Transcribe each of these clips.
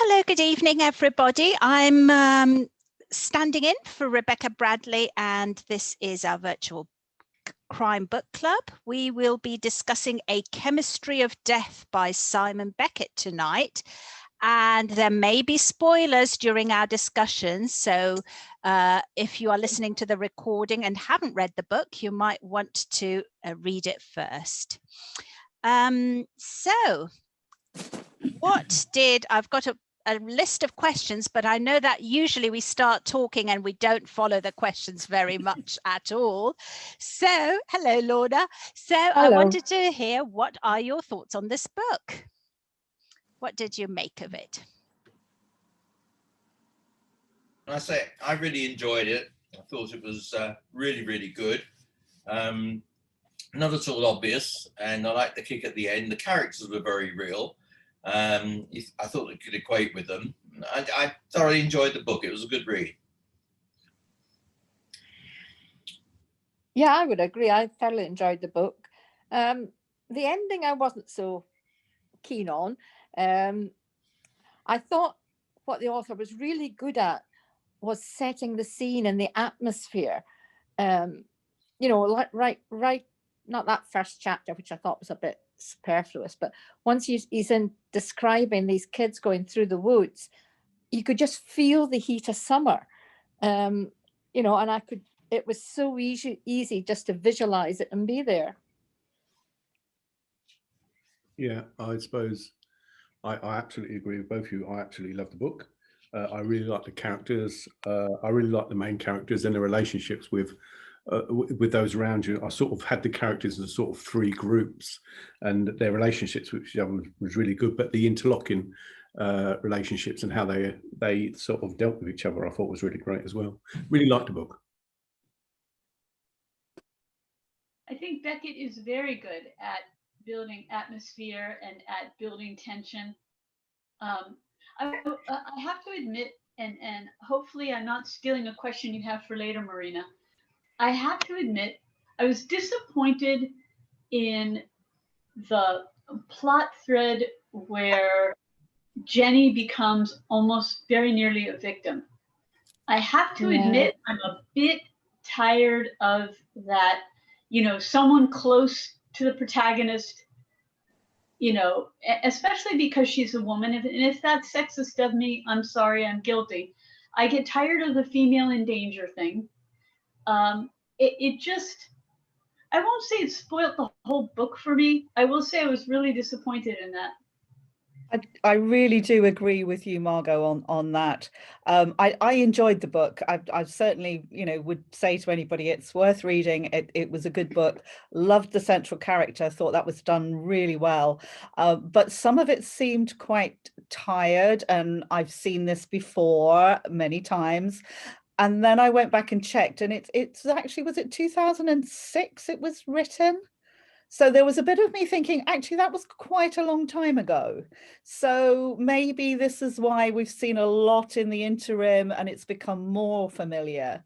Hello, good evening, everybody. I'm standing in for Rebecca Bradley, and this is our virtual crime book club. We will be discussing A Chemistry of Death by Simon Beckett tonight, and there may be spoilers during our discussion. So if you are listening to the recording and haven't read the book, you might want to read it first. I've got a list of questions, but I know that usually we start talking and we don't follow the questions very much at all. So, hello, Lorna. So hello. I wanted to hear, what are your thoughts on this book? What did you make of it? I say I really enjoyed it. I thought it was really, really good. Not at all obvious, and I liked the kick at the end. The characters were very real. I thought it could equate with them. I thoroughly enjoyed the book. It was a good read. Yeah, I would agree. I thoroughly enjoyed the book. The ending I wasn't so keen on. I thought what the author was really good at was setting the scene and the atmosphere. You know, like right, not that first chapter, which I thought was a bit superfluous, but once he's in describing these kids going through the woods, you could just feel the heat of summer. You know, and it was so easy just to visualize it and be there. Yeah, I suppose I absolutely agree with both of you. I absolutely love the book. I really like the characters. I really like the main characters and the relationships with those around you. I sort of had the characters as sort of three groups, and their relationships with each other was really good. But the interlocking relationships and how they sort of dealt with each other, I thought was really great as well. Really liked the book. I think Beckett is very good at building atmosphere and at building tension. I have to admit, and hopefully I'm not stealing a question you have for later, Marina. I have to admit, I was disappointed in the plot thread where Jenny becomes almost very nearly a victim. I have to admit, I'm a bit tired of that, you know, someone close to the protagonist, you know, especially because she's a woman. And if that's sexist of me, I'm sorry, I'm guilty. I get tired of the female in danger thing. It just, I won't say it spoiled the whole book for me. I will say I was really disappointed in that. I really do agree with you, Margot, on that. I enjoyed the book. I certainly, you know, would say to anybody it's worth reading. It was a good book. Loved the central character. Thought that was done really well. But some of it seemed quite tired, and I've seen this before many times. And then I went back and checked, and it's actually, was it 2006 it was written? So there was a bit of me thinking, actually, that was quite a long time ago. So maybe this is why we've seen a lot in the interim and it's become more familiar.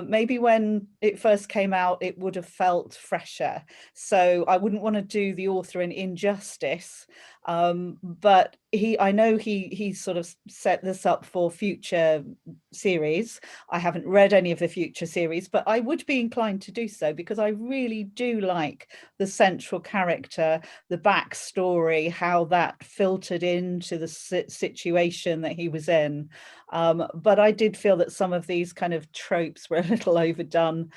Maybe when it first came out, it would have felt fresher. So I wouldn't want to do the author an injustice. But I know he sort of set this up for future series. I haven't read any of the future series, but I would be inclined to do so because I really do like the central character, the backstory, how that filtered into the situation that he was in. But I did feel that some of these kind of tropes were a little overdone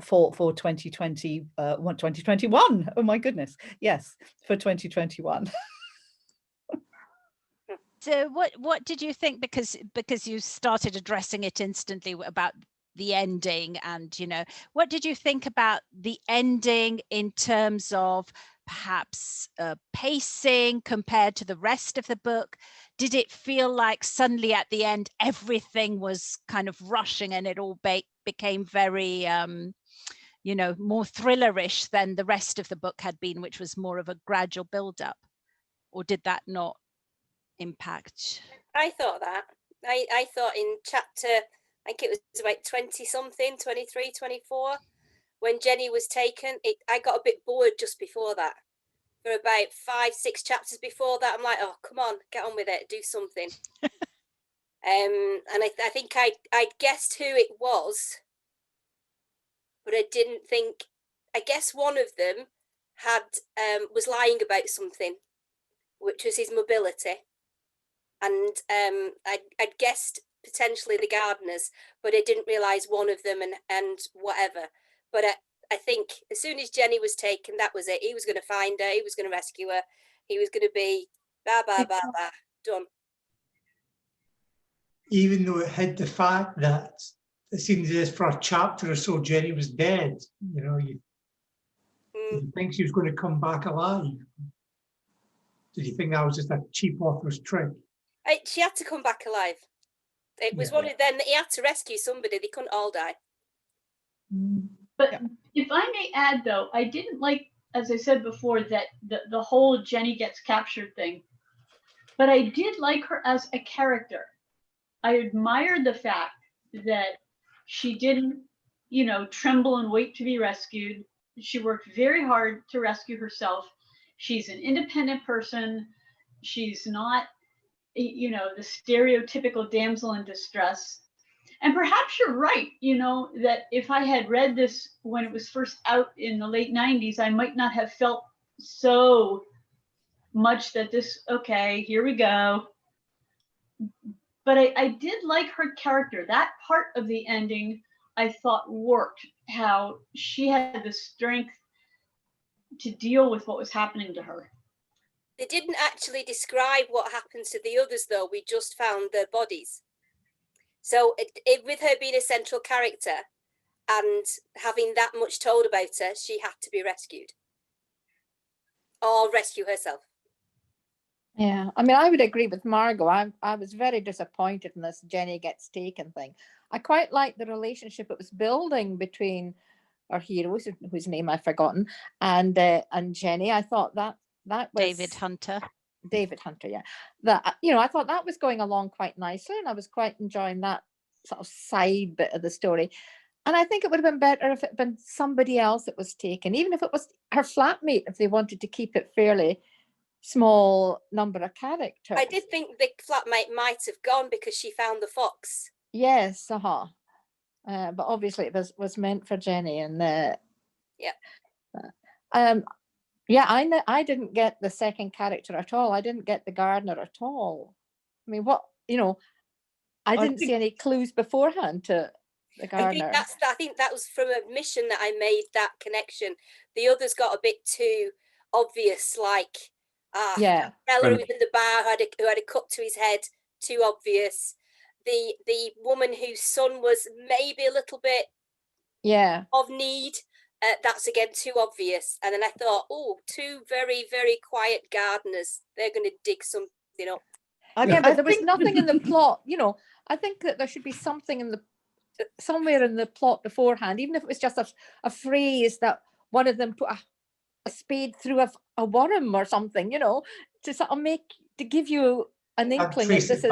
for 2021. Oh my goodness, yes, for 2021. So what did you think, because you started addressing it instantly about the ending, and you know, what did you think about the ending in terms of perhaps pacing compared to the rest of the book? Did it feel like suddenly at the end everything was kind of rushing and it all became very you know, more thrillerish than the rest of the book had been, which was more of a gradual build-up? Or did that not impact? I thought that. I thought in chapter, I think it was about 20 something, 23, 24, when Jenny was taken, I got a bit bored just before that. for about 5-6 chapters before that. I'm like, oh, come on, get on with it, do something. And I think I'd guessed who it was, but I didn't think. I guess one of them was lying about something, which was his mobility, and I'd guessed potentially the gardeners, but I didn't realise one of them and whatever. But I think as soon as Jenny was taken, that was it. He was going to find her. He was going to rescue her. He was going to be done. Even though it hid the fact that it seemed as if for a chapter or so Jenny was dead, you know, you think she was going to come back alive. Did you think that was just a cheap author's trick? She had to come back alive. It was one of them that he had to rescue somebody. They couldn't all die. But if I may add, though, I didn't like, as I said before, that the whole Jenny gets captured thing. But I did like her as a character. I admired the fact that she didn't, you know, tremble and wait to be rescued. She worked very hard to rescue herself. She's an independent person. She's not, you know, the stereotypical damsel in distress. And perhaps you're right, you know, that if I had read this when it was first out in the late 90s, I might not have felt so much that this, okay, here we go. But I did like her character. That part of the ending I thought worked, how she had the strength to deal with what was happening to her. They didn't actually describe what happened to the others, though. We just found their bodies. So with her being a central character and having that much told about her, she had to be rescued or rescue herself. Yeah, I mean, I would agree with Margot. I was very disappointed in this Jenny gets taken thing. I quite liked the relationship it was building between our heroes, whose name I've forgotten, and Jenny. I thought that was David Hunter. Yeah. That, you know, I thought that was going along quite nicely, and I was quite enjoying that sort of side bit of the story. And I think it would have been better if it had been somebody else that was taken, even if it was her flatmate, if they wanted to keep it fairly small number of characters. I did think the flatmate might have gone because she found the fox. Yes, but obviously it was meant for Jenny, and I didn't get the second character at all. I didn't get the gardener at all. I mean, what, you know, I didn't see any clues beforehand to the gardener. I think that was from admission that I made that connection. The others got a bit too obvious, like Ella who was in the bar who had a cut to his head, too obvious. The woman whose son was maybe a little bit of need, that's again too obvious. And then I thought, oh, two very, very quiet gardeners, they're going to dig something up. But there was nothing in the plot, you know. I think that there should be something somewhere in the plot beforehand, even if it was just a phrase that one of them put a spade through a worm or something, you know, to sort of give you an inkling that this is.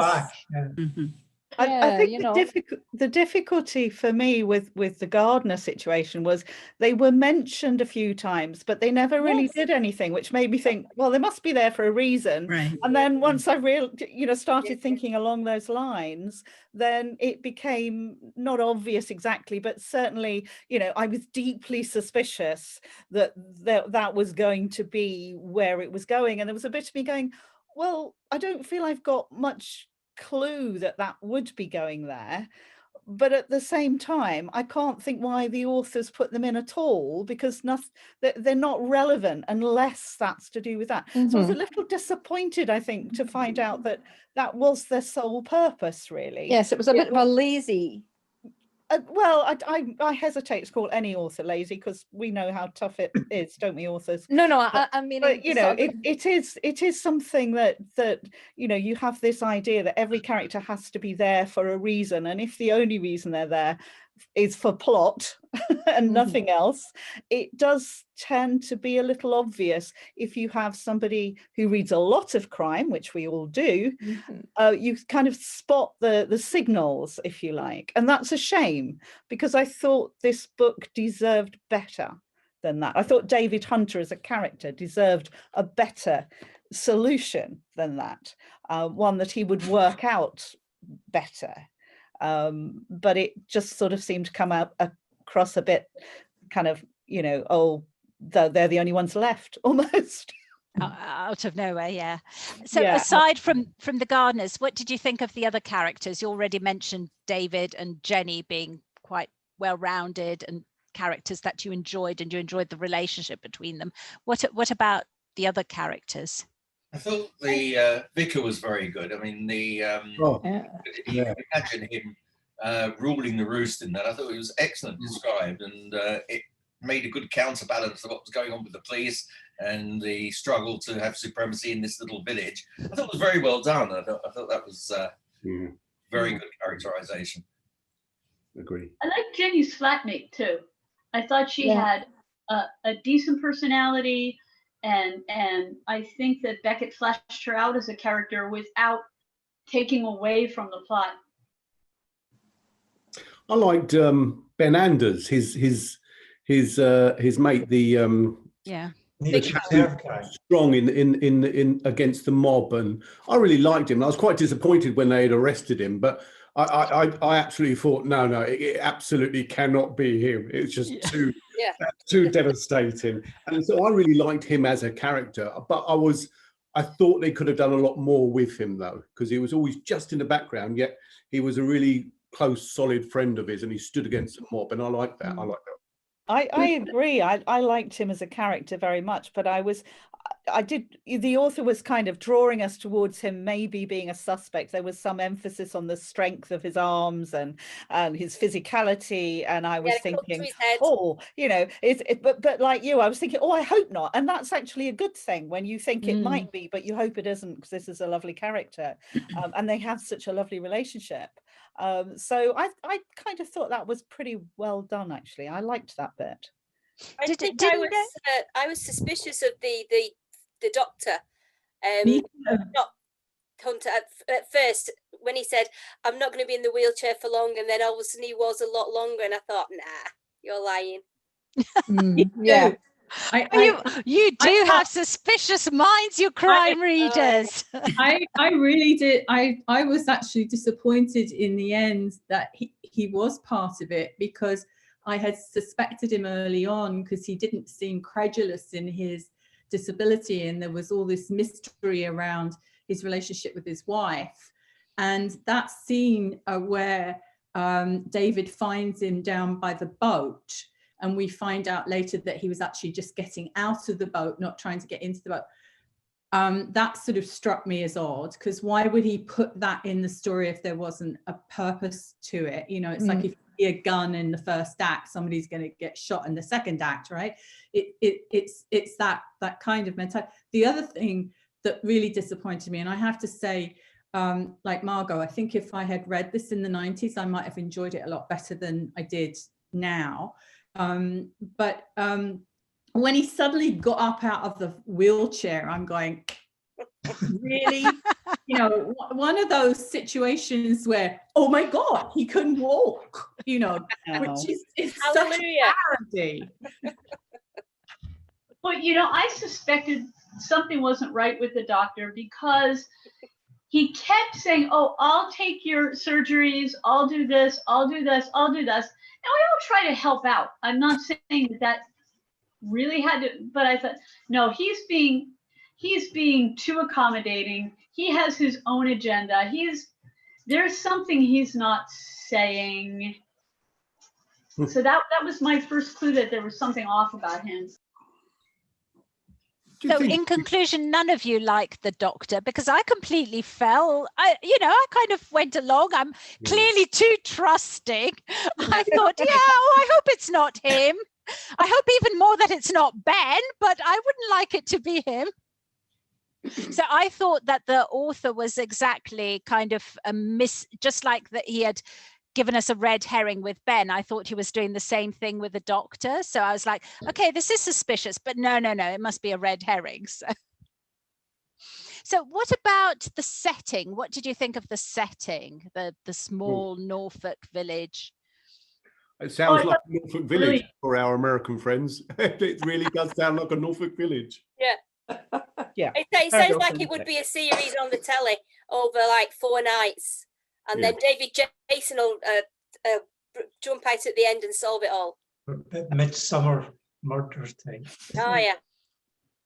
I think the difficulty for me with the gardener situation was they were mentioned a few times, but they never really did anything, which made me think, well, they must be there for a reason. Right. And then once I started thinking along those lines, then it became not obvious exactly, but certainly, you know, I was deeply suspicious that was going to be where it was going. And there was a bit of me going, well, I don't feel I've got much clue that would be going there, but at the same time I can't think why the authors put them in at all, because they're not relevant unless that's to do with that. So I was a little disappointed, I think, to find out that was their sole purpose, really. Yes, it was a bit of a lazy. Well, I hesitate to call any author lazy, because we know how tough it is, don't we, authors? No, I mean, but you know, it is something that you know, you have this idea that every character has to be there for a reason, and if the only reason they're there is for plot and nothing else, it does tend to be a little obvious. If you have somebody who reads a lot of crime, which we all do, you kind of spot the signals, if you like, and that's a shame, because I thought this book deserved better than that. I thought David Hunter as a character deserved a better solution than that, one that he would work out better. But it just sort of seemed to come out across a bit kind of, you know, oh, they're the only ones left almost. Out of nowhere, yeah. So Yeah. aside from the gardeners, what did you think of the other characters? You already mentioned David and Jenny being quite well-rounded and characters that you enjoyed, and you enjoyed the relationship between them. What about the other characters? I thought the vicar was very good. I mean, imagine him ruling the roost in that. I thought it was excellent described, and it made a good counterbalance to what was going on with the police and the struggle to have supremacy in this little village. I thought it was very well done. I thought that was very good characterization. Agree. I like Jenny's flatmate too. I thought she had a decent personality, and I think that Beckett fleshed her out as a character without taking away from the plot. I liked Ben Anders, his mate, the strong in against the mob, and I really liked him. I was quite disappointed when they had arrested him, but I absolutely thought no, it absolutely cannot be him. It's just too devastating. And so I really liked him as a character, but I thought they could have done a lot more with him though, because he was always just in the background, yet he was a really close, solid friend of his, and he stood against the mob, and I like that. I like that. I agree. I liked him as a character very much, but the author was kind of drawing us towards him maybe being a suspect. There was some emphasis on the strength of his arms and his physicality, and I was thinking, oh, you know, but like you, I was thinking, oh, I hope not. And that's actually a good thing when you think it might be, but you hope it isn't, because this is a lovely character, and they have such a lovely relationship. So I kind of thought that was pretty well done, actually. I liked that bit. I was suspicious of the doctor, not Hunter at first, when he said, "I'm not going to be in the wheelchair for long," and then all of a sudden he was a lot longer, and I thought, nah, you're lying. Yeah. You do have suspicious minds, you crime readers. I really did. I was actually disappointed in the end that he was part of it, because I had suspected him early on, because he didn't seem credulous in his disability, and there was all this mystery around his relationship with his wife. And that scene where David finds him down by the boat, and we find out later that he was actually just getting out of the boat, not trying to get into the boat. That sort of struck me as odd, because why would he put that in the story if there wasn't a purpose to it? You know, it's like if you see a gun in the first act, somebody's going to get shot in the second act, right? It's that kind of mentality. The other thing that really disappointed me, and I have to say, like Margot, I think if I had read this in the 90s, I might have enjoyed it a lot better than I did now. But when he suddenly got up out of the wheelchair, I'm going, really? You know, one of those situations where, oh my God, he couldn't walk, you know, which is such a parody. But, you know, I suspected something wasn't right with the doctor, because he kept saying, oh, I'll take your surgeries, I'll do this, I'll do this, I'll do this. And we all try to help out. I'm not saying that really had to, but I thought, no, he's being too accommodating. He has his own agenda. There's something he's not saying. So that was my first clue that there was something off about him. So in conclusion, none of you like the doctor, because I completely fell. I kind of went along. I'm clearly too trusting. I thought, I hope it's not him. I hope even more that it's not Ben, but I wouldn't like it to be him. So I thought that the author was exactly kind of just like that he had given us a red herring with Ben. I thought he was doing the same thing with the doctor. So I was like, okay, this is suspicious, but no, it must be a red herring. So what about the setting? What did you think of the setting, the small Norfolk village? It sounds I like a Norfolk village for our American friends. It really does sound like a Norfolk village. Yeah. Yeah. It sounds like it would be a series on the telly over like 4 nights, and then David Jason will jump out at the end and solve it all. Midsummer murder thing. Oh yeah.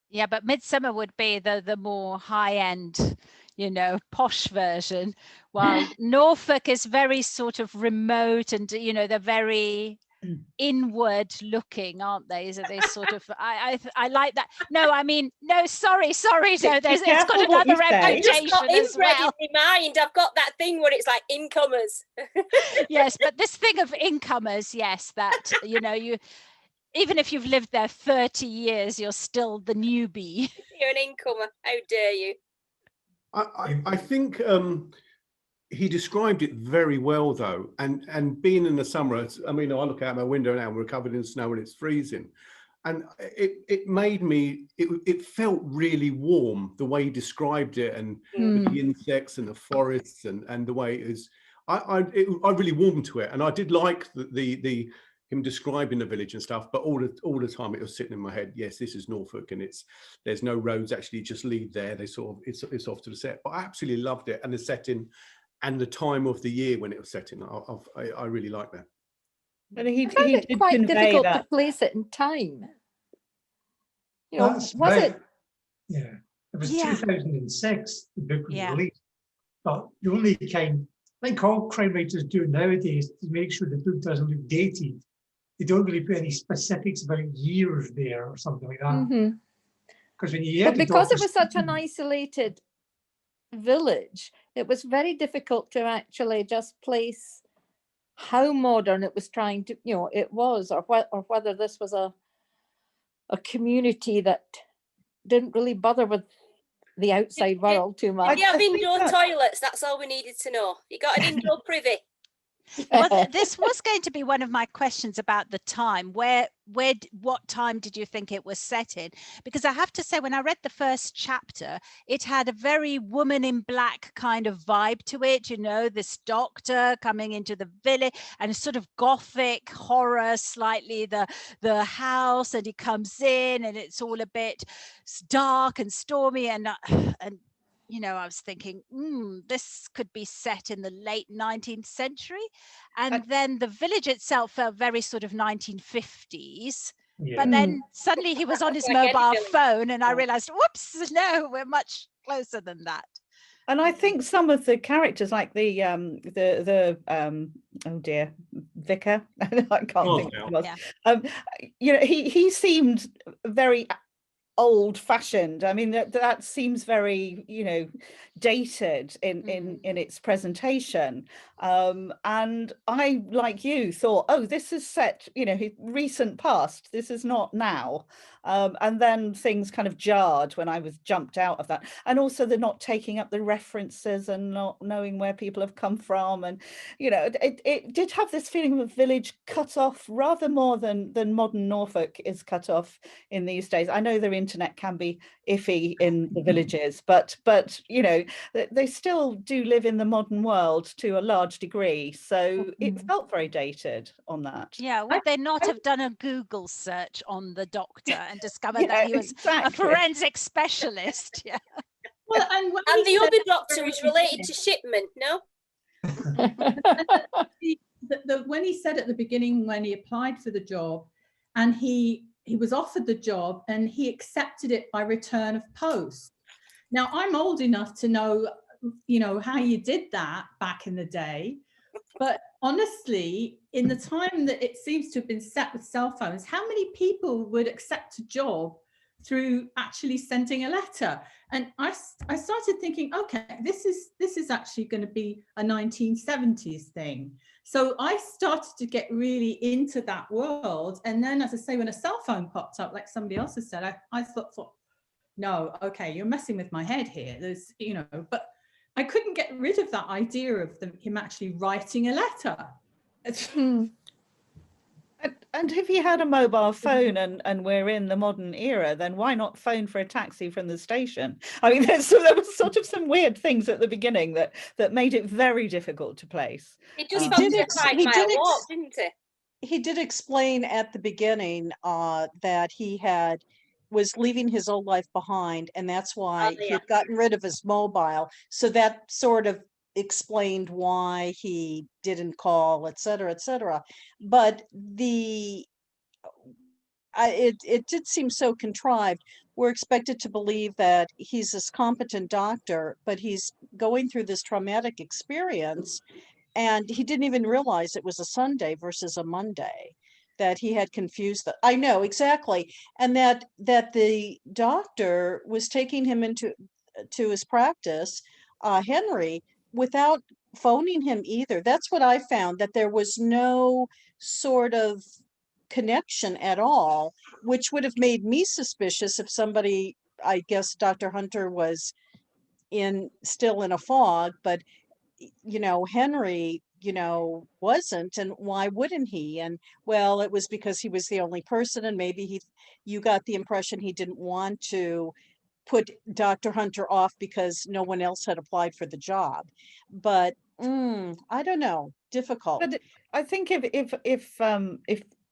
Yeah, but Midsummer would be the more high-end, you know, posh version, while Norfolk is very sort of remote and, you know, they're very inward looking, aren't they? So they sort of, I like that. No, I mean, no, sorry, no, there's, it's got another reputation as well. In my mind, I've got that thing where it's like incomers. Yes, but this thing of incomers, yes, that, you know, you, even if you've lived there 30 years, you're still the newbie. You're an incomer. How dare you? I think he described it very well, though. And being in the summer, I mean, I look out my window now, we're covered in snow and it's freezing. And it made me, it felt really warm, the way he described it, and with the insects and the forests and the way it is. I really warmed to it. And I did like the him describing the village and stuff, but all the time it was sitting in my head, yes, this is Norfolk, and there's no roads actually just lead there. They sort of, it's off to the set. But I absolutely loved it, and the setting and the time of the year when it was setting. I really like that. And he found it did quite convey difficult that. to place it in time. You know, was it? Yeah, it was 2006. The book was released, but the only kind, like all crime writers do nowadays, to make sure the book doesn't look dated, they don't really put any specifics about years there or something like that. Because when you but because it was such an isolated village, it was very difficult to actually just place how modern it was trying to, you know, it was, or whether this was a community that didn't really bother with the outside world too much. You have indoor toilets, that's all we needed to know. You got an indoor privy. Well, this was going to be one of my questions about the time. What time did you think it was set in? Because I have to say, when I read the first chapter, it had a very woman in black kind of vibe to it. You know, this doctor coming into the village, and sort of gothic horror, slightly the house, and he comes in, and it's all a bit dark and stormy, and you know, I was thinking, this could be set in the late 19th century. And then the village itself felt very sort of 1950s. Yeah. But then suddenly he was on his mobile phone, and I realized, whoops, no, we're much closer than that. And I think some of the characters, like the oh dear, vicar, I can't think of it was. You know, he seemed very old-fashioned. I mean, that seems very, you know, dated in its presentation. And I, like you, thought, oh, this is set, you know, recent past. This is not now. And then things kind of jarred when I was jumped out of that. And also the not taking up the references and not knowing where people have come from. And, you know, it did have this feeling of a village cut off rather more than modern Norfolk is cut off in these days. I know their internet can be iffy in the villages, but you know, they still do live in the modern world to a large degree. So it felt very dated on that. Yeah, would they not have done a Google search on the doctor and discovered that he was a forensic specialist? Yeah. Well, and the other doctor was related to Shipman, no? When he said at the beginning, when he applied for the job, and he was offered the job and he accepted it by return of post. Now, I'm old enough to know, you know, how you did that back in the day. But honestly, in the time that it seems to have been set with cell phones, how many people would accept a job through actually sending a letter? And I started thinking, okay, this is actually going to be a 1970s thing. So I started to get really into that world. And then, as I say, when a cell phone popped up, like somebody else has said, I thought, no, okay, you're messing with my head here. There's, you know, but I couldn't get rid of that idea of him actually writing a letter. And if he had a mobile phone and we're in the modern era, then why not phone for a taxi from the station? I mean, there was sort of some weird things at the beginning that made it very difficult to place. It just felt like my walk, didn't it? he did explain at the beginning that he was leaving his old life behind, and that's why he had gotten rid of his mobile. So that sort of explained why he didn't call, et cetera, et cetera. But it did seem so contrived. We're expected to believe that he's this competent doctor, but he's going through this traumatic experience, and he didn't even realize it was a Sunday versus a Monday, that he had confused I know, exactly. And that the doctor was taking him into his practice, Henry, without phoning him either. That's what I found, that there was no sort of connection at all, which would have made me suspicious if somebody, I guess Dr. Hunter was still in a fog, but Henry, wasn't, and why wouldn't he? And well, it was because he was the only person, and maybe you got the impression he didn't want to put Dr. Hunter off because no one else had applied for the job. But I don't know, difficult. But I think if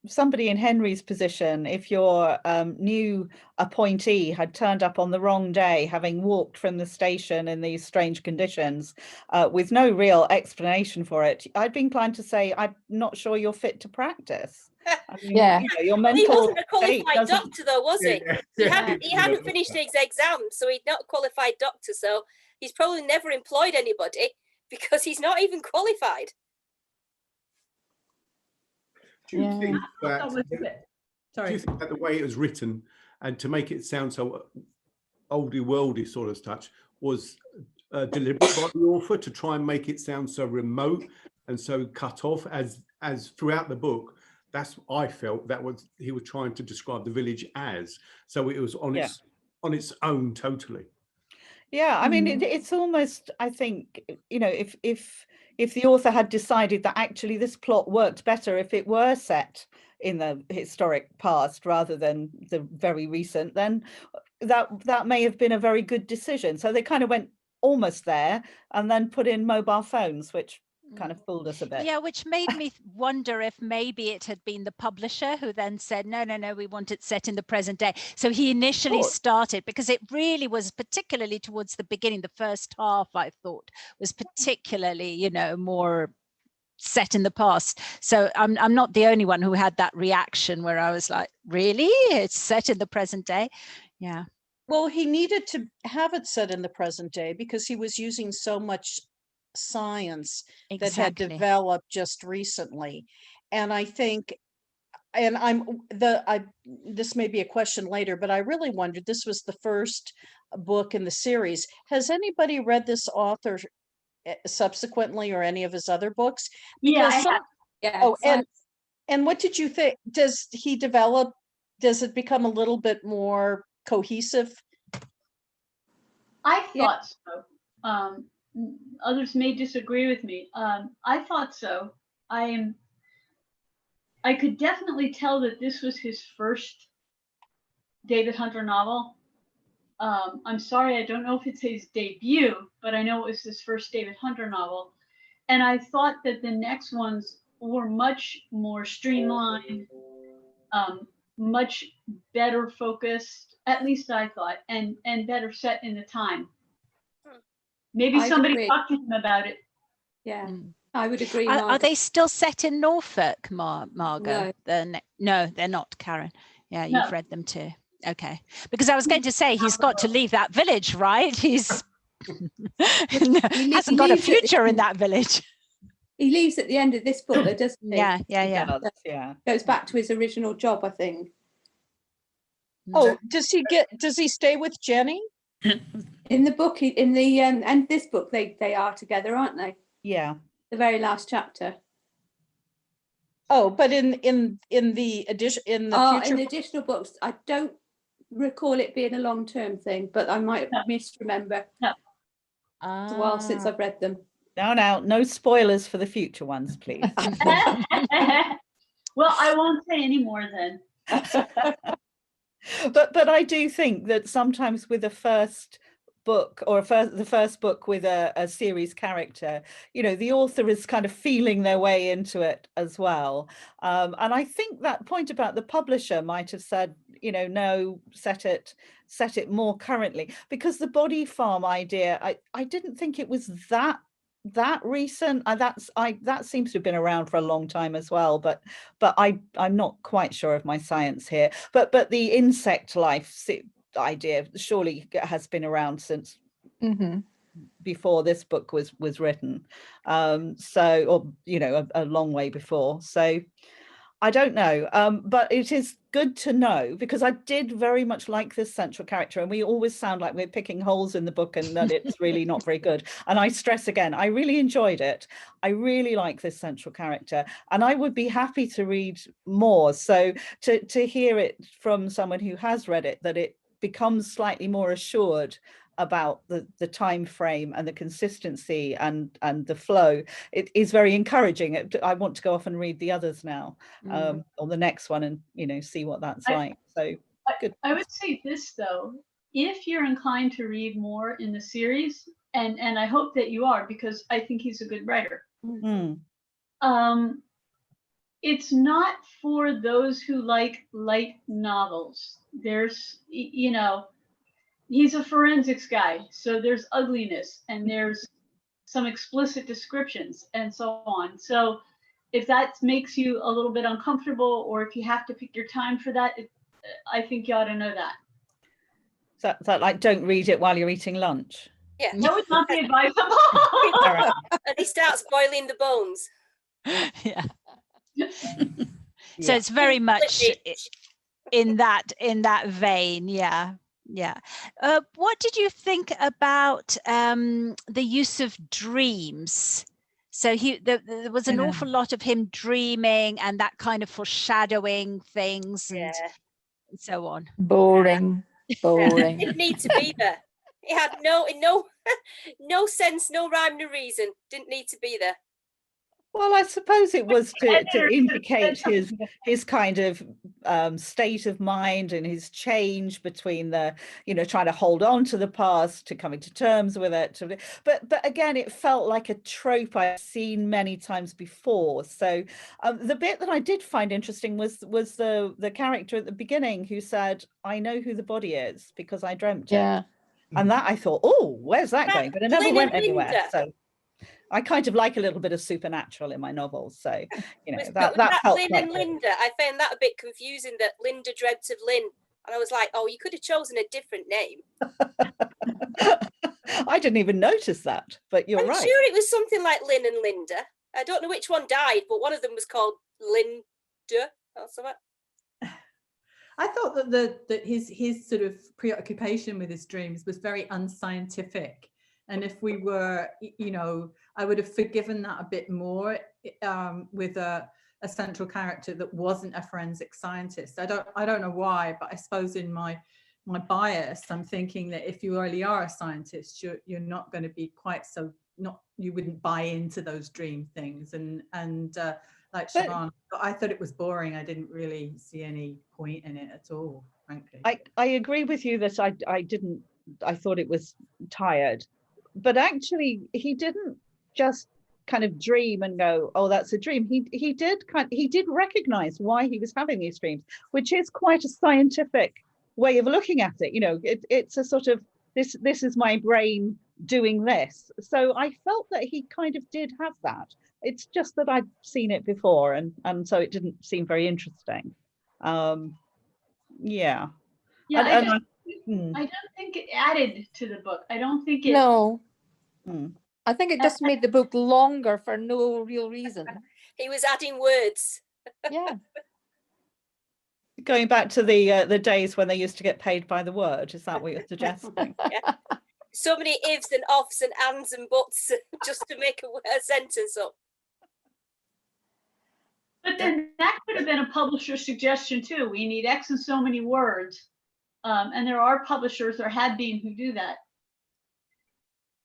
somebody in Henry's position, if your new appointee had turned up on the wrong day, having walked from the station in these strange conditions, with no real explanation for it, I'd be inclined to say, I'm not sure you're fit to practice. I mean, your mental he wasn't a qualified doesn't... doctor though, was he? He hadn't finished his exam, so he's not a qualified doctor, so he's probably never employed anybody because he's not even qualified. Do you think that the way it was written, and to make it sound so oldie worldy sort of touch, was deliberate by the author to try and make it sound so remote and so cut off, as throughout the book? That's I felt that was he was trying to describe the village as, so it was on its own totally. Yeah, I mean, it's almost, I think, if the author had decided that actually this plot worked better if it were set in the historic past rather than the very recent, then that may have been a very good decision. So they kind of went almost there and then put in mobile phones, which kind of fooled us a bit. Yeah, which made me wonder if maybe it had been the publisher who then said, no, we want it set in the present day. So he initially started, because it really was, particularly towards the beginning, the first half, I thought, was particularly, more set in the past. So I'm not the only one who had that reaction where I was like, really? It's set in the present day? Yeah. Well, he needed to have it set in the present day because he was using so much science that had developed just recently. And I think, and this may be a question later, but I really wondered, this was the first book in the series. Has anybody read this author subsequently, or any of his other books? Because and what did you think? Does it become a little bit more cohesive? I thought so. Others may disagree with me. I thought so. I could definitely tell that this was his first David Hunter novel. I'm sorry, I don't know if it's his debut, but I know it was his first David Hunter novel. And I thought that the next ones were much more streamlined, much better focused, at least I thought, and better set in the time. Maybe somebody talked to him about it. Yeah, I would agree. Are they still set in Norfolk, Margot? No, they're not, Karen. Yeah, you've read them too. Okay. Because I was going to say, he's got to leave that village, right? He's hasn't got a future in that village. He leaves at the end of this book, though, doesn't he? Yeah. Goes back to his original job, I think. Oh, does he stay with Jenny? In the book, and this book, they are together, aren't they? Yeah. The very last chapter. Oh, but in the addition, in the additional books, I don't recall it being a long-term thing, but I might misremember. No. It's a while since I've read them. No spoilers for the future ones, please. Well, I won't say any more then. But I do think that sometimes with a first book, or the first book with a series character, you know, the author is kind of feeling their way into it as well. And I think that point about the publisher might have said, you know, no, set it more currently, because the body farm idea, I didn't think it was that recent. That seems to have been around for a long time as well, but I'm not quite sure of my science here. But the insect life idea surely has been around since before this book was written, so, or you know, a long way before. So I don't know, but it is good to know, because I did very much like this central character, and we always sound like we're picking holes in the book and that it's really not very good. And I stress again, I really enjoyed it. I really like this central character, and I would be happy to read more. So to hear it from someone who has read it, that it becomes slightly more assured about the time frame and the consistency and the flow, it is very encouraging. I want to go off and read the others now, or the next one, and you know, see what that's like. So good. I would say this though, if you're inclined to read more in the series, and I hope that you are, because I think he's a good writer. It's not for those who like light novels. There's, you know, he's a forensics guy, so there's ugliness and there's some explicit descriptions and so on. So if that makes you a little bit uncomfortable, or if you have to pick your time for that, I think you ought to know that. So that like, don't read it while you're eating lunch? Yeah. That would not be advisable. And he starts boiling the bones. Yeah. So it's very much in that vein. Yeah. What did you think about the use of dreams? So there was an awful lot of him dreaming and that kind of foreshadowing things and so on. Boring. Didn't need to be there. It had no sense, no rhyme, no reason. Didn't need to be there. Well, I suppose it was to indicate his kind of state of mind and his change between the, you know, trying to hold on to the past to coming to terms with it. But again, it felt like a trope I've seen many times before. So the bit that I did find interesting was the character at the beginning who said, "I know who the body is because I dreamt it." And that I thought, oh, where's that going? But it never went anywhere. So I kind of like a little bit of supernatural in my novels, so you know that felt Lynn and Linda. I found that a bit confusing. That Linda dreamt of Lynn, and I was like, "Oh, you could have chosen a different name." I didn't even notice that, but you're right. I'm sure it was something like Lynn and Linda. I don't know which one died, but one of them was called Linda or something. I thought that his sort of preoccupation with his dreams was very unscientific. And if we were, you know, I would have forgiven that a bit more with a central character that wasn't a forensic scientist. I don't know why, but I suppose in my bias, I'm thinking that if you really are a scientist, you're not going to be quite so, you wouldn't buy into those dream things. And like Siobhan, I thought it was boring. I didn't really see any point in it at all, frankly. I agree with you that I thought it was tired. But actually, he didn't just kind of dream and go, "Oh, that's a dream." He did recognize why he was having these dreams, which is quite a scientific way of looking at it. You know, it's a sort of this is my brain doing this. So I felt that he kind of did have that. It's just that I'd seen it before, and so it didn't seem very interesting. Yeah. I don't think it added to the book. I don't think it. No. I think it just made the book longer for no real reason. He was adding words. Yeah. Going back to the days when they used to get paid by the word, is that what you're suggesting? Yeah. So many ifs and offs and ands and buts just to make a sentence up. But then that could have been a publisher suggestion too. We need X and so many words. And there are publishers, or had been, who do that.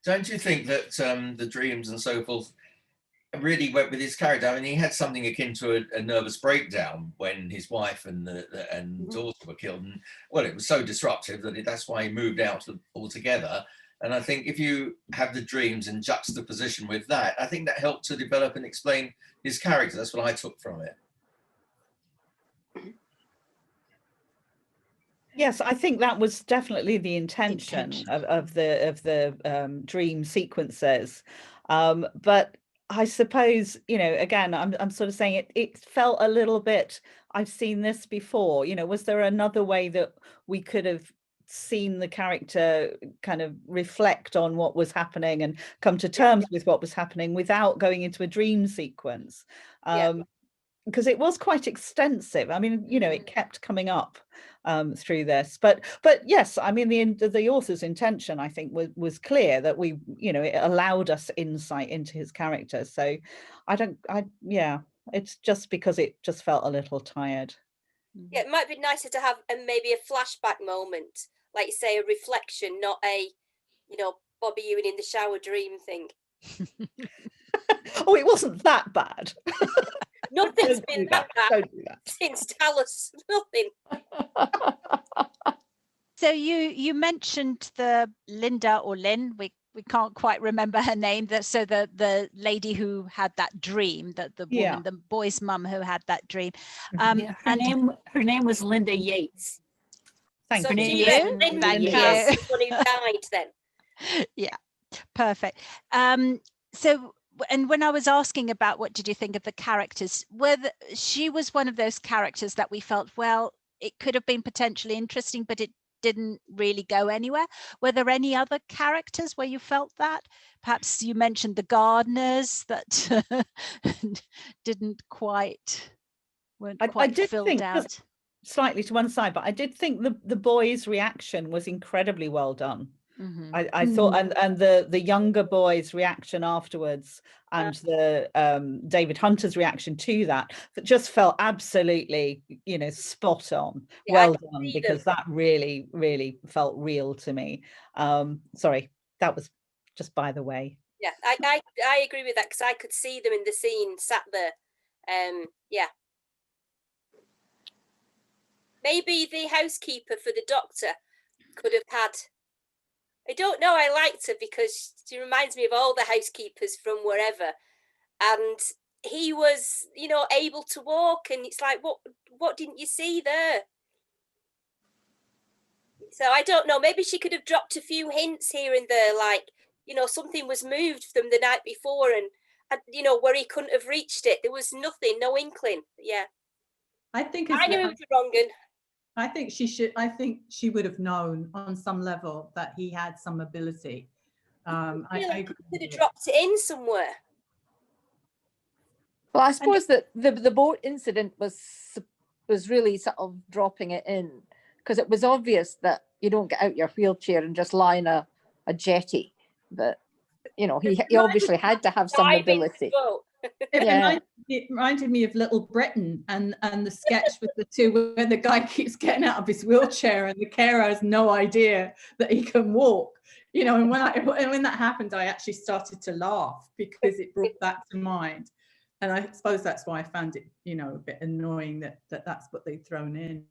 Don't you think that the dreams and so forth really went with his character? I mean, he had something akin to a nervous breakdown when his wife and daughter were killed. And well, it was so disruptive that that's why he moved out altogether. And I think if you have the dreams in juxtaposition with that, I think that helped to develop and explain his character. That's what I took from it. Yes, I think that was definitely the intention of the dream sequences. But I suppose, you know, again, I'm sort of saying it felt a little bit, I've seen this before, you know, was there another way that we could have seen the character kind of reflect on what was happening and come to terms with what was happening without going into a dream sequence? Because it was quite extensive. I mean, you know, it kept coming up through this, but yes, I mean, the author's intention, I think, was clear, that we, you know, it allowed us insight into his character. So yeah, it's just because it just felt a little tired. Yeah, it might be nicer to have maybe a flashback moment, like you say, a reflection, not a, you know, Bobby Ewing in the shower dream thing. Oh, it wasn't that bad. Nothing's been that bad since Dallas. Nothing. So you mentioned the Linda or Lynn, we can't quite remember her name, so the lady who had that dream, that the woman, the boy's mum who had that dream. Her name was Linda Yates. Thank you. Thank you. One who died then. Yeah, perfect. So, and when I was asking about what did you think of the characters, she was one of those characters that we felt, well, it could have been potentially interesting, but it didn't really go anywhere. Were there any other characters where you felt that? Perhaps you mentioned the gardeners that weren't quite filled out. Slightly to one side, but I did think the boy's reaction was incredibly well done. I thought, and the younger boy's reaction afterwards, and the David Hunter's reaction to that just felt absolutely, you know, spot on. Well done, because that really, really felt real to me. Sorry, that was just by the way. Yeah, I agree with that, because I could see them in the scene sat there. Yeah. Maybe the housekeeper for the doctor could have had, I don't know, I liked her because she reminds me of all the housekeepers from wherever. And he was, you know, able to walk, and it's like, what didn't you see there? So I don't know, maybe she could have dropped a few hints here and there, like, you know, something was moved from the night before, and you know, where he couldn't have reached it. There was nothing, no inkling. Yeah. I think I knew it was wrong. I think she would have known on some level that he had some ability. I could have dropped it in somewhere. Well, I suppose that the boat incident was really sort of dropping it in, because it was obvious that you don't get out your wheelchair and just lie in a jetty. But you know, he obviously had to have some ability. It reminded me of Little Britain and the sketch with the two, where the guy keeps getting out of his wheelchair and the carer has no idea that he can walk. You know, and when that happened, I actually started to laugh because it brought that to mind. And I suppose that's why I found it, you know, a bit annoying that that's what they'd thrown in.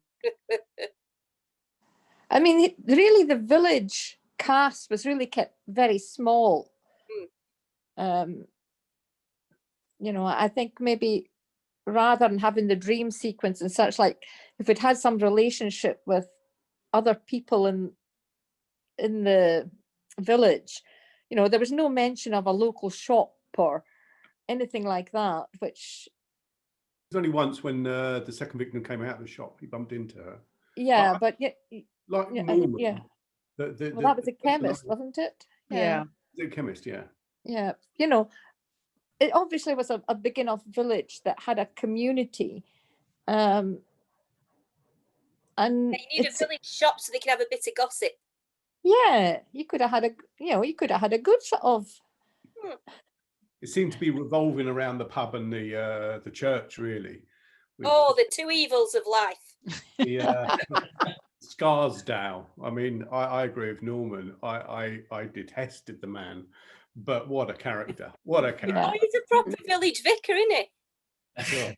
I mean, really, the village cast was really kept very small. You know, I think maybe rather than having the dream sequence and such, like if it had some relationship with other people in the village, you know, there was no mention of a local shop or anything like that, which it was only once when the second victim came out of the shop, he bumped into her. Yeah, but yeah, like normal. Yeah. Well, that was a chemist, wasn't it? Yeah. The chemist, yeah. Yeah, you know, it obviously was a big enough village that had a community. And you need a village shop so they can have a bit of gossip. Yeah, you could have had a good sort of. It seemed to be revolving around the pub and the church, really. Oh, the two evils of life. Yeah. Scarsdale. I mean, I agree with Norman. I detested the man, but what a character! What a character! Oh, he's a proper village vicar, isn't he?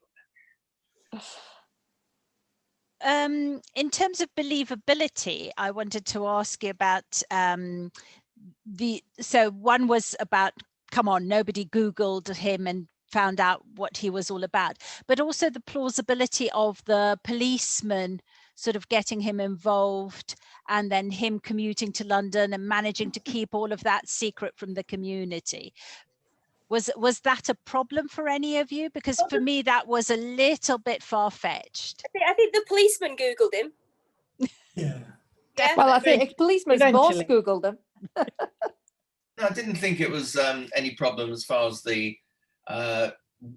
In terms of believability, I wanted to ask you about so one was about, come on, nobody Googled him and found out what he was all about, but also the plausibility of the policeman sort of getting him involved, and then him commuting to London and managing to keep all of that secret from the community. Was that a problem for any of you? Because for me, that was a little bit far-fetched. I think the policeman Googled him. Yeah. Yeah. Well, I think a policeman's boss Eventually. Googled him. No, I didn't think it was any problem as far as the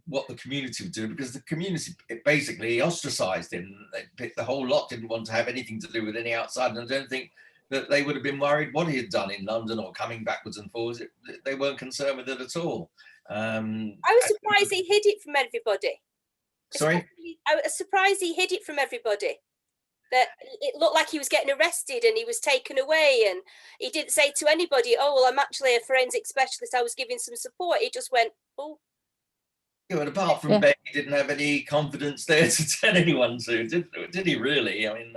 what the community would do, because the community basically ostracized him. The whole lot didn't want to have anything to do with any outside, and I don't think that they would have been worried what he had done in London or coming backwards and forwards. They weren't concerned with it at all. I was surprised he hid it from everybody. Sorry? I was surprised he hid it from everybody. That it looked like he was getting arrested and he was taken away, and he didn't say to anybody, "Oh, well, I'm actually a forensic specialist. I was giving some support." He just went, "Oh." Yeah, but apart from Ben, he didn't have any confidence there to tell anyone to, did he really? I mean,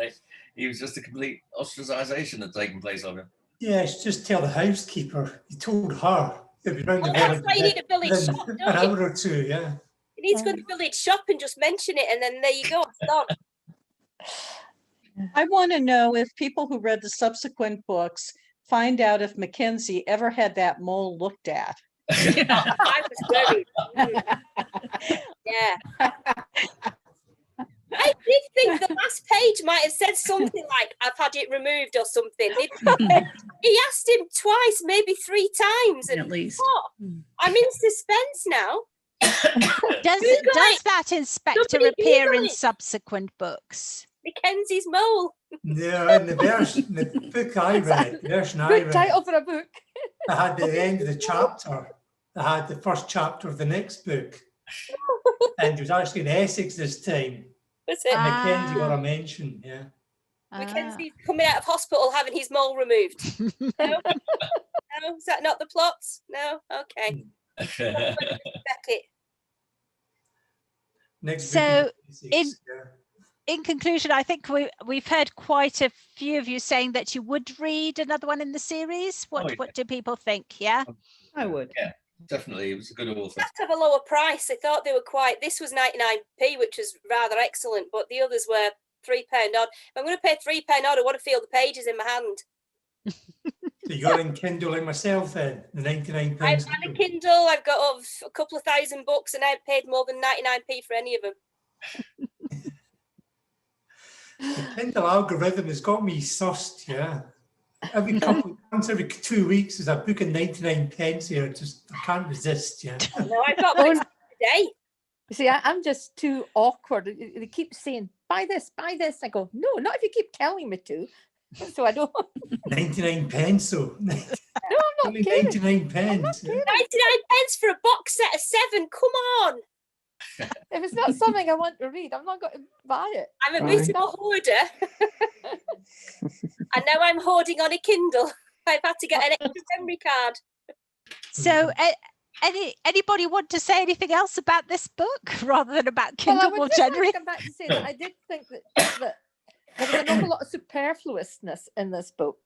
he was just a complete ostracization had taken place of him. Yes, just tell the housekeeper. He told her. He'll be round the That's why you need a village shop, an don't you? hour or two, yeah. You need to go to the village shop and just mention it, and then there you go. It's done. I want to know if people who read the subsequent books find out if Mackenzie ever had that mole looked at. I was worried. Yeah. I did think the last page might have said something like, "I've had it removed" or something. He asked him twice, maybe 3 times. And At least. what? I'm in suspense now. Does that inspector Somebody appear Google in it. subsequent books? Mackenzie's mole. No, in the book I read, the version I Good read, title for a book. I had the end of the chapter. I had the first chapter of the next book. And it was actually in Essex this time. Was it? And Mackenzie got a mention, yeah. Mackenzie's coming out of hospital having his mole removed. No? No? Is that not the plot? No? Okay. Beckett. Next So, book is in- Essex, yeah. In conclusion, I think we've heard quite a few of you saying that you would read another one in the series. What do people think? Yeah, I would. Yeah, definitely. It was a good author. Have to have a lower price. I thought they were quite. This was 99p, which was rather excellent, but the others were £3 odd. If I'm going to pay £3 odd, I want to feel the pages in my hand. So you got in Kindle like myself then, the 99 I've pence. had a Kindle. I've got a couple of thousand books, and I've paid more than 99p for any of them. The Kindle algorithm has got me sussed, yeah. Once every 2 weeks there's a book of 99 pence here. Just I can't resist, yeah. No, I've got books today. You see, I'm just too awkward. They keep saying, buy this, buy this. I go, no, not if you keep telling me to. So I don't. 99 pence, though. No, I'm not Only kidding. 99 pence. Yeah. 99 pence for a box set of 7. Come on. If it's not something I want to read, I'm not going to buy it. I'm a bit of a hoarder. And now I'm hoarding on a Kindle. I've had to get an extra memory card. So, anybody want to say anything else about this book rather than about Kindle Well, I more would just like generally? to come back to say that I did think that there was an awful lot of superfluousness in this book.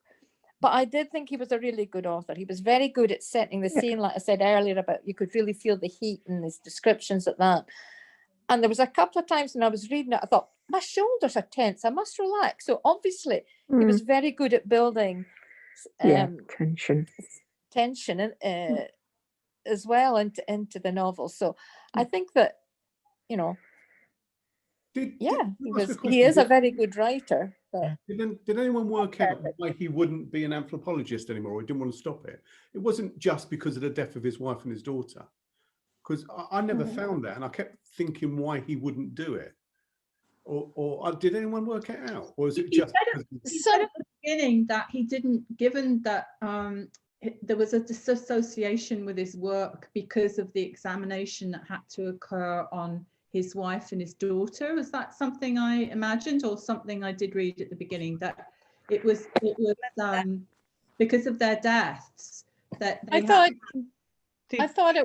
But I did think he was a really good author. He was very good at setting the scene, like I said earlier, about you could really feel the heat and his descriptions of that. And there was a couple of times when I was reading it, I thought, my shoulders are tense. I must relax. So obviously, he was very good at building tension and as well into the novel. So I think that, you know, he is a very good writer. But Did anyone work out why he wouldn't be an anthropologist anymore, or he didn't want to stop it? It wasn't just because of the death of his wife and his daughter, because I never found that, and I kept thinking why he wouldn't do it. Or did anyone work it out, or is it just? He said at the beginning that he didn't, given that there was a disassociation with his work because of the examination that had to occur on his wife and his daughter. Was that something I imagined, or something I did read at the beginning, that it was because of their deaths that they I thought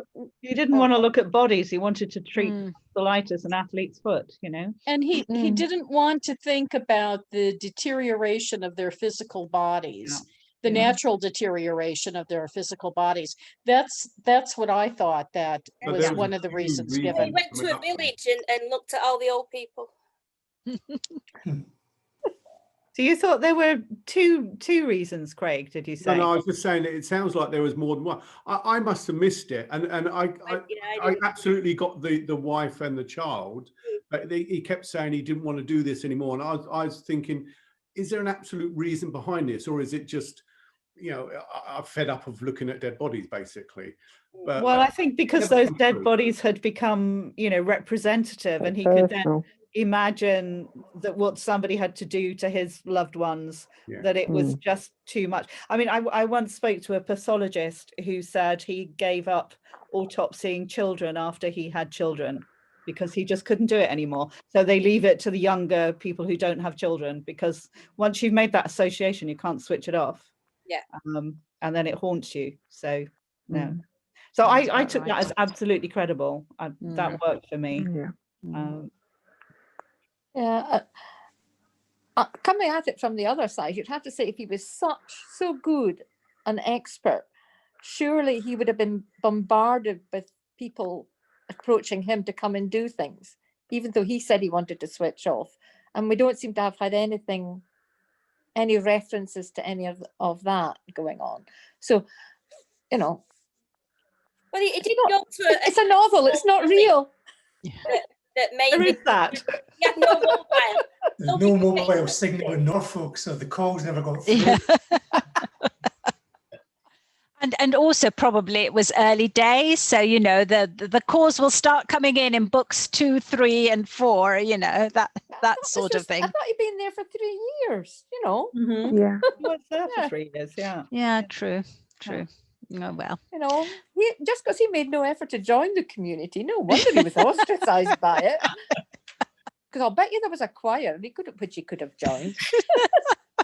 he didn't want to look at bodies. He wanted to treat tonsillitis as an athlete's foot, you know. And he didn't want to think about the deterioration of their physical bodies. the natural deterioration of their physical bodies. That's what I thought that But was there was one a of the few reasons He given. went to a village and looked at all the old people. So you thought there were two reasons, Craig, did you say? No, I was just saying that it sounds like there was more than one. I must have missed it, and I absolutely got the wife and the child, but he kept saying he didn't want to do this anymore, and I was thinking, is there an absolute reason behind this, or is it just, you know, I'm fed up of looking at dead bodies, basically? But, well, I think because those dead bodies had become, you know, representative, and he could then imagine that what somebody had to do to his loved ones, that it was just too much. I mean, I once spoke to a pathologist who said he gave up autopsying children after he had children because he just couldn't do it anymore. So they leave it to the younger people who don't have children, because once you've made that association, you can't switch it off. Yeah. And then it haunts you. So no. So I took that as absolutely credible. That worked for me. Coming at it from the other side, you'd have to say if he was so good an expert, surely he would have been bombarded with people approaching him to come and do things, even though he said he wanted to switch off. And we don't seem to have had any references to any of that going on. So, you know, well, it didn't go to it's a novel, it's not real. That made there is that. He had no mobile. There's no mobile signal in Norfolk, so the calls never got through. Yeah. And also probably it was early days, so you know the calls will start coming in books 2, 3, and 4. You know that sort of thing. I thought you'd been there for 3 years. You know. Yeah. He was there for 3 years. Yeah. Yeah. True. Oh well. You know, just because he made no effort to join the community, no wonder he was ostracized by it. Because I'll bet you there was a choir which he could have joined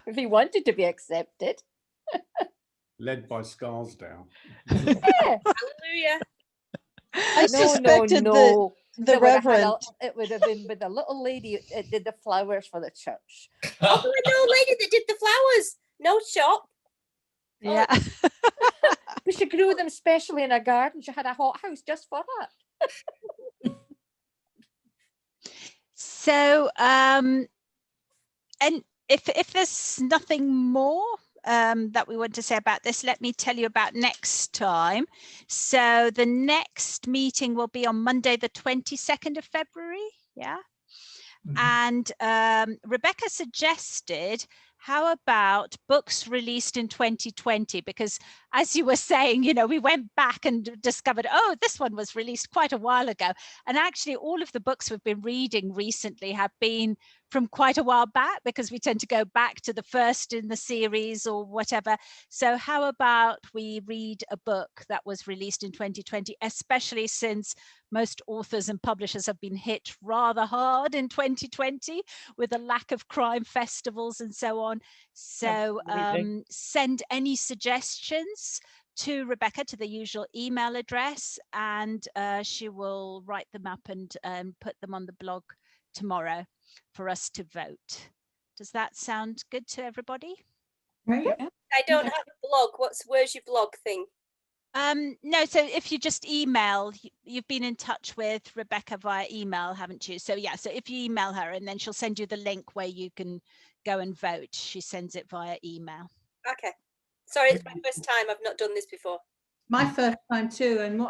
if he wanted to be accepted. led by Scarsdale. Yeah. Hallelujah. I suspected the Reverend. It would have been with the little lady that did the flowers for the church. Oh, the old lady that did the flowers. No shop. Yeah. But she grew them specially in her garden. She had a hot house just for that. So, and if there's nothing more that we want to say about this, let me tell you about next time. So the next meeting will be on Monday, the 22nd of February. Yeah. And Rebecca suggested, how about books released in 2020? Because as you were saying, you know, we went back and discovered, oh, this one was released quite a while ago. And actually all of the books we've been reading recently have been from quite a while back, because we tend to go back to the first in the series or whatever. So how about we read a book that was released in 2020, especially since most authors and publishers have been hit rather hard in 2020 with a lack of crime festivals and so on. So send any suggestions to Rebecca to the usual email address, and she will write them up and put them on the blog tomorrow for us to vote. Does that sound good to everybody? I don't have a blog. Where's your blog thing? No, so if you just email, you've been in touch with Rebecca via email, haven't you? So yeah, so if you email her, and then she'll send you the link where you can go and vote. She sends it via email. Okay. Sorry, it's my first time. I've not done this before. My first time too, and what